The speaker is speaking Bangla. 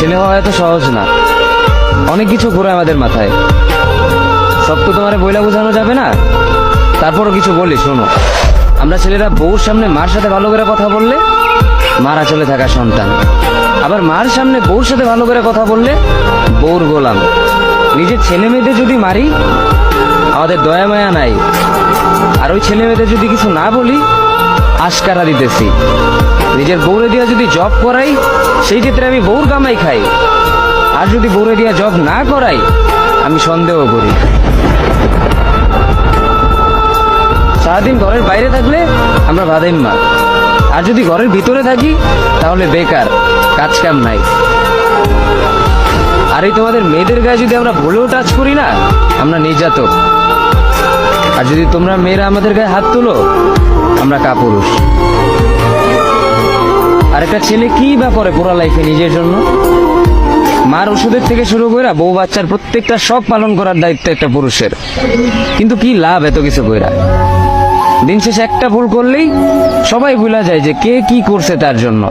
ছেলে হওয়া এত সহজ না, অনেক কিছু ঘুরে আমাদের মাথায়। সব তো তোমার বইলা বোঝানো যাবে না, তারপরও কিছু বলি শোনো। আমরা ছেলেরা বউর সামনে মার সাথে ভালো করে কথা বললে মারা চলে থাকা সন্তান, আবার মার সামনে বউর সাথে ভালো করে কথা বললে বউর গোলাম। নিজের ছেলে মেয়েদের যদি মারি আমাদের দয়া মায়া নাই, আর ওই ছেলে মেয়েদের যদি কিছু না বলি আশকারা দিতেছি। নিজের বউরে দিয়া যদি জব করাই সেই ক্ষেত্রে আমি বউর কামাই খাই, আর যদি বউরে দিয়া জব না করাই আমি সন্দেহ করি। সারাদিন ঘরের বাইরে থাকলে আমরা ভাদাইম্মা, আর যদি ঘরের ভিতরে থাকি তাহলে বেকার, কাজ কাম নাই। আর এই তোমাদের মেয়েদের গায়ে যদি আমরা ভুলেও টাচ করি না আমরা নির্যাতক, আর যদি তোমরা মেয়েরা আমাদের গায়ে হাত তুলো আমরা কাপুরুষ। আর একটা ছেলে কি বা করে পুরো লাইফে নিজের জন্য? মার ওষুধের থেকে শুরু করে বউ বাচ্চার প্রত্যেকটা শখ পালন করার দায়িত্ব একটা পুরুষের। কিন্তু কি লাভ এত কিছু কইরা? দিন শেষে একটা ভুল করলেই সবাই ভুলা যায় যে কে কি করছে তার জন্য।